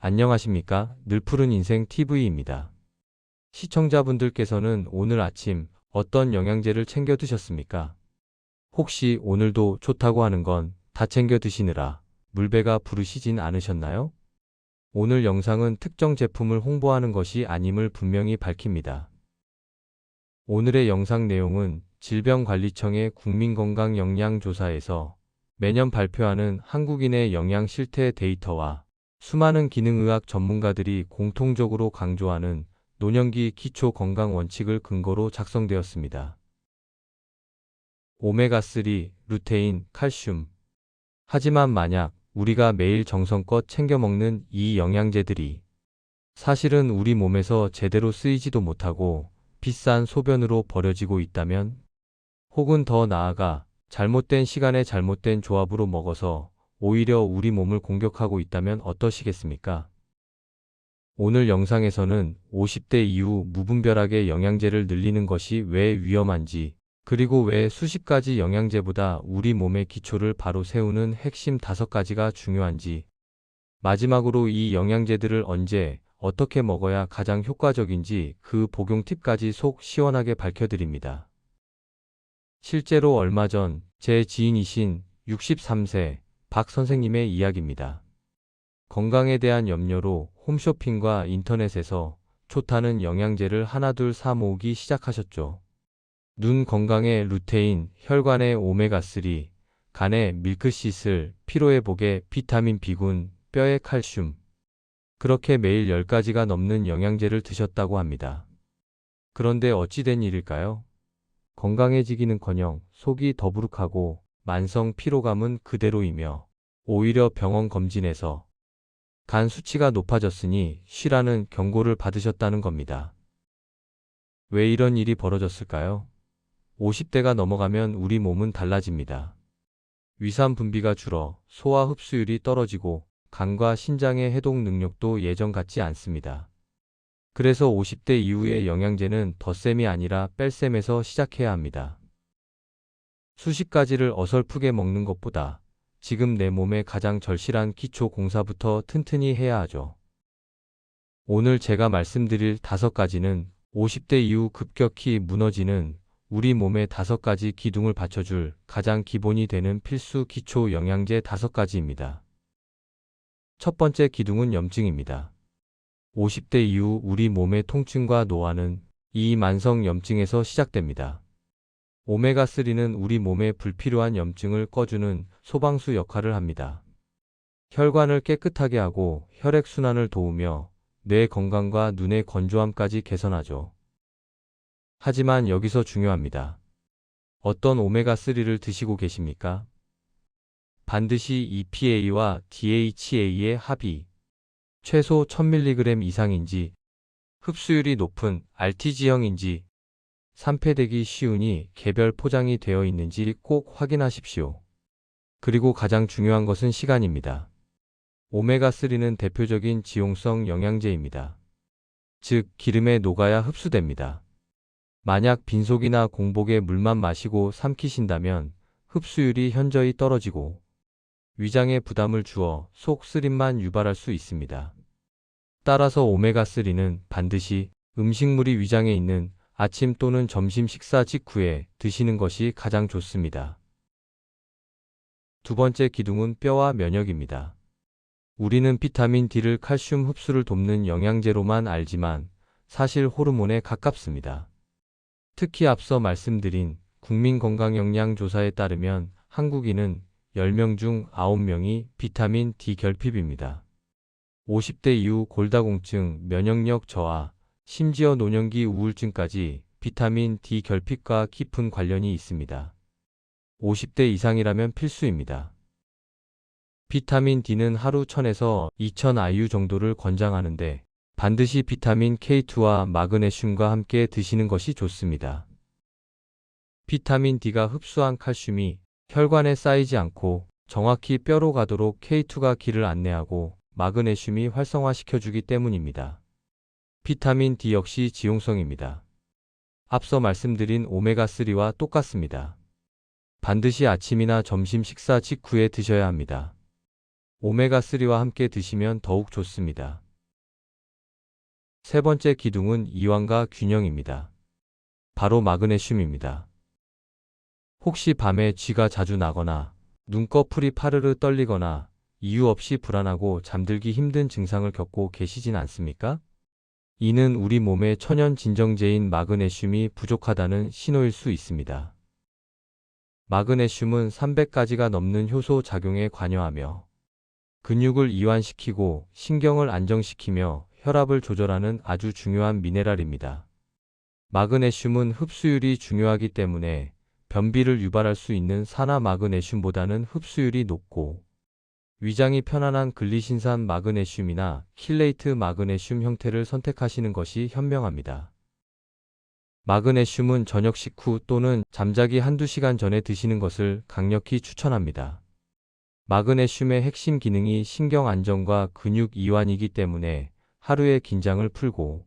안녕하십니까? 늘푸른 인생 TV입니다. 시청자분들께서는 오늘 아침 어떤 영양제를 챙겨 드셨습니까? 혹시 오늘도 좋다고 하는 건 다 챙겨 드시느라 물배가 부르시진 않으셨나요? 오늘 영상은 특정 제품을 홍보하는 것이 아님을 분명히 밝힙니다. 오늘의 영상 내용은 질병관리청의 국민건강영양조사에서 매년 발표하는 한국인의 영양 실태 데이터와 수많은 기능의학 전문가들이 공통적으로 강조하는 노년기 기초 건강 원칙을 근거로 작성되었습니다. 오메가3, 루테인, 칼슘. 하지만 만약 우리가 매일 정성껏 챙겨 먹는 이 영양제들이 사실은 우리 몸에서 제대로 쓰이지도 못하고 비싼 소변으로 버려지고 있다면, 혹은 더 나아가 잘못된 시간에 잘못된 조합으로 먹어서 오히려 우리 몸을 공격하고 있다면 어떠시겠습니까? 오늘 영상에서는 50대 이후 무분별하게 영양제를 늘리는 것이 왜 위험한지, 그리고 왜 수십 가지 영양제보다 우리 몸의 기초를 바로 세우는 핵심 5가지가 중요한지, 마지막으로 이 영양제들을 언제, 어떻게 먹어야 가장 효과적인지 그 복용 팁까지 속 시원하게 밝혀드립니다. 실제로 얼마 전 제 지인이신 63세 박 선생님의 이야기입니다. 건강에 대한 염려로 홈쇼핑과 인터넷에서 좋다는 영양제를 하나둘 사 모으기 시작하셨죠. 눈 건강에 루테인, 혈관에 오메가3, 간에 밀크시슬, 피로 회복에 비타민 B군, 뼈에 칼슘. 그렇게 매일 10가지가 넘는 영양제를 드셨다고 합니다. 그런데 어찌 된 일일까요? 건강해지기는커녕 속이 더부룩하고 만성 피로감은 그대로이며, 오히려 병원 검진에서 간 수치가 높아졌으니 쉬라는 경고를 받으셨다는 겁니다. 왜 이런 일이 벌어졌을까요? 50대가 넘어가면 우리 몸은 달라집니다. 위산 분비가 줄어 소화 흡수율이 떨어지고 간과 신장의 해독 능력도 예전 같지 않습니다. 그래서 50대 이후의 영양제는 덧셈이 아니라 뺄셈에서 시작해야 합니다. 수십 가지를 어설프게 먹는 것보다 지금 내 몸에 가장 절실한 기초 공사부터 튼튼히 해야 하죠. 오늘 제가 말씀드릴 5가지는 50대 이후 급격히 무너지는 우리 몸의 5가지 기둥을 받쳐줄 가장 기본이 되는 필수 기초 영양제 5가지입니다. 첫 번째 기둥은 염증입니다. 50대 이후 우리 몸의 통증과 노화는 이 만성 염증에서 시작됩니다. 오메가3는 우리 몸에 불필요한 염증을 꺼주는 소방수 역할을 합니다. 혈관을 깨끗하게 하고 혈액순환을 도우며 뇌 건강과 눈의 건조함까지 개선하죠. 하지만 여기서 중요합니다. 어떤 오메가3를 드시고 계십니까? 반드시 EPA와 DHA의 합이 최소 1000mg 이상인지, 흡수율이 높은 RTG형인지, 산패되기 쉬우니 개별 포장이 되어 있는지 꼭 확인하십시오. 그리고 가장 중요한 것은 시간입니다. 오메가3는 대표적인 지용성 영양제입니다. 즉, 기름에 녹아야 흡수됩니다. 만약 빈속이나 공복에 물만 마시고 삼키신다면 흡수율이 현저히 떨어지고 위장에 부담을 주어 속 쓰림만 유발할 수 있습니다. 따라서 오메가3는 반드시 음식물이 위장에 있는 아침 또는 점심 식사 직후에 드시는 것이 가장 좋습니다. 두 번째 기둥은 뼈와 면역입니다. 우리는 비타민 D를 칼슘 흡수를 돕는 영양제로만 알지만 사실 호르몬에 가깝습니다. 특히 앞서 말씀드린 국민건강영양조사에 따르면 한국인은 10명 중 9명이 비타민 D 결핍입니다. 50대 이후 골다공증, 면역력 저하, 심지어 노년기 우울증까지 비타민 D 결핍과 깊은 관련이 있습니다. 50대 이상이라면 필수입니다. 비타민 D는 하루 1000에서 2000 IU 정도를 권장하는데 반드시 비타민 K2와 마그네슘과 함께 드시는 것이 좋습니다. 비타민 D가 흡수한 칼슘이 혈관에 쌓이지 않고 정확히 뼈로 가도록 K2가 길을 안내하고 마그네슘이 활성화시켜주기 때문입니다. 비타민 D 역시 지용성입니다. 앞서 말씀드린 오메가3와 똑같습니다. 반드시 아침이나 점심 식사 직후에 드셔야 합니다. 오메가3와 함께 드시면 더욱 좋습니다. 세 번째 기둥은 이완과 균형입니다. 바로 마그네슘입니다. 혹시 밤에 쥐가 자주 나거나 눈꺼풀이 파르르 떨리거나 이유 없이 불안하고 잠들기 힘든 증상을 겪고 계시진 않습니까? 이는 우리 몸의 천연 진정제인 마그네슘이 부족하다는 신호일 수 있습니다. 마그네슘은 300가지가 넘는 효소 작용에 관여하며 근육을 이완시키고 신경을 안정시키며 혈압을 조절하는 아주 중요한 미네랄입니다. 마그네슘은 흡수율이 중요하기 때문에 변비를 유발할 수 있는 산화 마그네슘보다는 흡수율이 높고 위장이 편안한 글리신산 마그네슘이나 킬레이트 마그네슘 형태를 선택하시는 것이 현명합니다. 마그네슘은 저녁 식후 또는 잠자기 한두 시간 전에 드시는 것을 강력히 추천합니다. 마그네슘의 핵심 기능이 신경 안정과 근육 이완이기 때문에 하루의 긴장을 풀고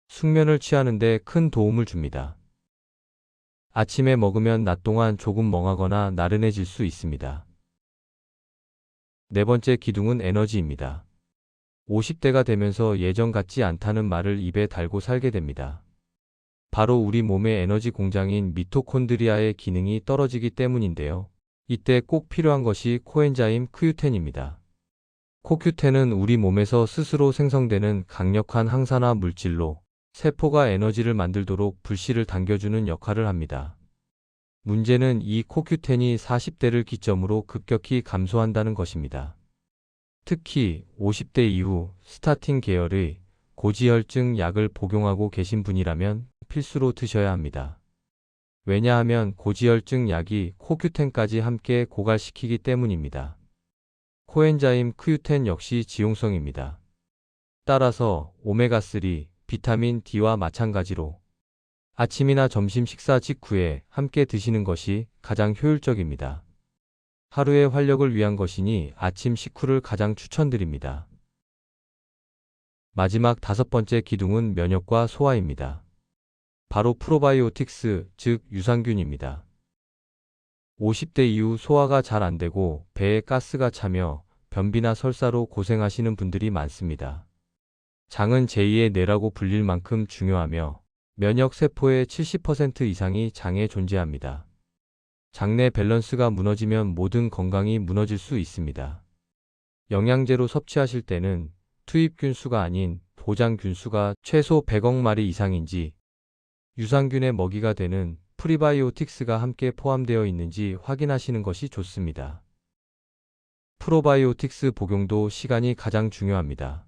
숙면을 취하는 데 큰 도움을 줍니다. 아침에 먹으면 낮 동안 조금 멍하거나 나른해질 수 있습니다. 네 번째 기둥은 에너지입니다. 50대가 되면서 예전 같지 않다는 말을 입에 달고 살게 됩니다. 바로 우리 몸의 에너지 공장인 미토콘드리아의 기능이 떨어지기 때문인데요. 이때 꼭 필요한 것이 코엔자임 Q10입니다. CoQ10은 우리 몸에서 스스로 생성되는 강력한 항산화 물질로 세포가 에너지를 만들도록 불씨를 당겨주는 역할을 합니다. 문제는 이 CoQ10이 40대를 기점으로 급격히 감소한다는 것입니다. 특히 50대 이후 스타틴 계열의 고지혈증 약을 복용하고 계신 분이라면 필수로 드셔야 합니다. 왜냐하면 고지혈증 약이 CoQ10까지 함께 고갈시키기 때문입니다. 코엔자임 Q10 역시 지용성입니다. 따라서 오메가3, 비타민 D와 마찬가지로 아침이나 점심 식사 직후에 함께 드시는 것이 가장 효율적입니다. 하루의 활력을 위한 것이니 아침 식후를 가장 추천드립니다. 마지막 다섯 번째 기둥은 면역과 소화입니다. 바로 프로바이오틱스, 즉 유산균입니다. 50대 이후 소화가 잘 안 되고 배에 가스가 차며 변비나 설사로 고생하시는 분들이 많습니다. 장은 제2의 뇌라고 불릴 만큼 중요하며 면역 세포의 70% 이상이 장에 존재합니다. 장내 밸런스가 무너지면 모든 건강이 무너질 수 있습니다. 영양제로 섭취하실 때는 투입균 수가 아닌 보장균 수가 최소 100억 마리 이상인지 유산균의 먹이가 되는 프리바이오틱스가 함께 포함되어 있는지 확인하시는 것이 좋습니다. 프로바이오틱스 복용도 시간이 가장 중요합니다.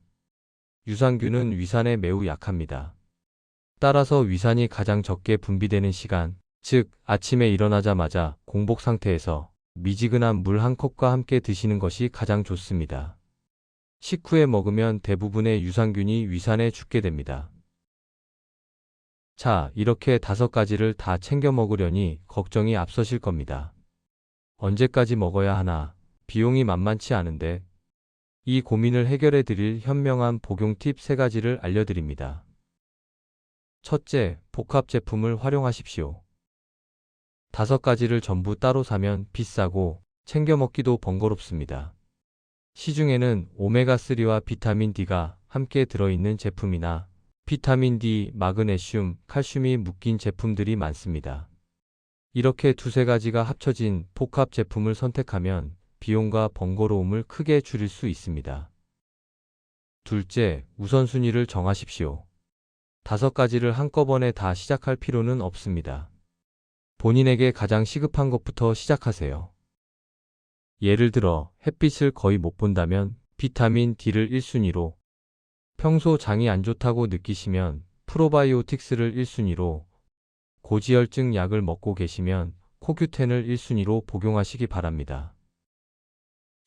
유산균은 위산에 매우 약합니다. 따라서 위산이 가장 적게 분비되는 시간, 즉 아침에 일어나자마자 공복 상태에서 미지근한 물 한 컵과 함께 드시는 것이 가장 좋습니다. 식후에 먹으면 대부분의 유산균이 위산에 죽게 됩니다. 자, 이렇게 5가지를 다 챙겨 먹으려니 걱정이 앞서실 겁니다. 언제까지 먹어야 하나, 비용이 만만치 않은데 이 고민을 해결해 드릴 현명한 복용 팁 3가지를 알려드립니다. 첫째, 복합 제품을 활용하십시오. 5가지를 전부 따로 사면 비싸고 챙겨 먹기도 번거롭습니다. 시중에는 오메가3와 비타민 D가 함께 들어있는 제품이나 비타민 D, 마그네슘, 칼슘이 묶인 제품들이 많습니다. 이렇게 2~3가지가 합쳐진 복합 제품을 선택하면 비용과 번거로움을 크게 줄일 수 있습니다. 둘째, 우선순위를 정하십시오. 5가지를 한꺼번에 다 시작할 필요는 없습니다. 본인에게 가장 시급한 것부터 시작하세요. 예를 들어 햇빛을 거의 못 본다면 비타민 D를 1순위로, 평소 장이 안 좋다고 느끼시면 프로바이오틱스를 1순위로, 고지혈증 약을 먹고 계시면 CoQ10을 1순위로 복용하시기 바랍니다.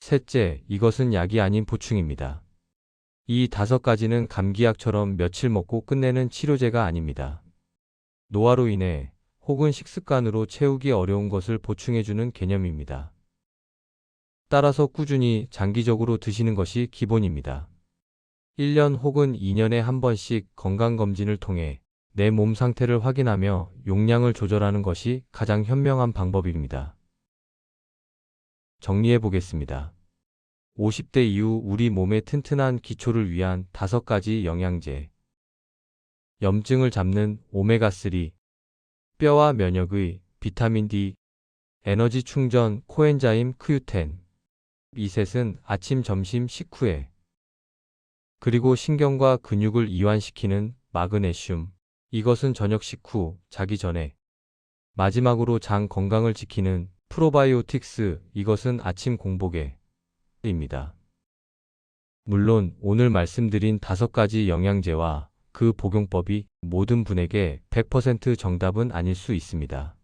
셋째, 이것은 약이 아닌 보충입니다. 이 5가지는 감기약처럼 며칠 먹고 끝내는 치료제가 아닙니다. 노화로 인해 혹은 식습관으로 채우기 어려운 것을 보충해주는 개념입니다. 따라서 꾸준히 장기적으로 드시는 것이 기본입니다. 1년 혹은 2년에 한 번씩 건강검진을 통해 내 몸 상태를 확인하며 용량을 조절하는 것이 가장 현명한 방법입니다. 정리해 보겠습니다. 50대 이후 우리 몸의 튼튼한 기초를 위한 5가지 영양제. 염증을 잡는 오메가3, 뼈와 면역의 비타민 D, 에너지 충전 코엔자임 Q10. 이 셋은 아침, 점심, 식후에. 그리고 신경과 근육을 이완시키는 마그네슘. 이것은 저녁 식후, 자기 전에. 마지막으로 장 건강을 지키는 프로바이오틱스. 이것은 아침 공복에. 입니다. 물론 오늘 말씀드린 5가지 영양제와 그 복용법이 모든 분에게 100% 정답은 아닐 수 있습니다.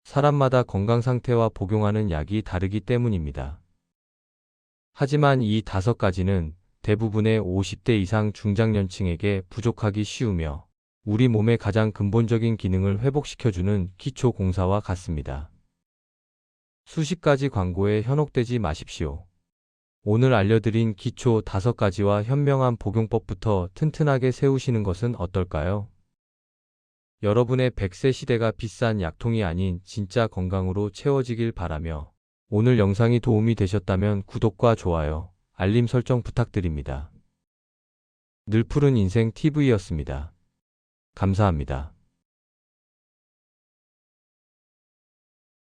사람마다 건강 상태와 복용하는 약이 다르기 때문입니다. 하지만 이 5가지는 대부분의 50대 이상 중장년층에게 부족하기 쉬우며 우리 몸의 가장 근본적인 기능을 회복시켜주는 기초 공사와 같습니다. 수십 가지 광고에 현혹되지 마십시오. 오늘 알려드린 기초 5가지와 현명한 복용법부터 튼튼하게 세우시는 것은 어떨까요? 여러분의 100세 시대가 비싼 약통이 아닌 진짜 건강으로 채워지길 바라며 오늘 영상이 도움이 되셨다면 구독과 좋아요, 알림 설정 부탁드립니다. 늘푸른 인생 TV였습니다. 감사합니다.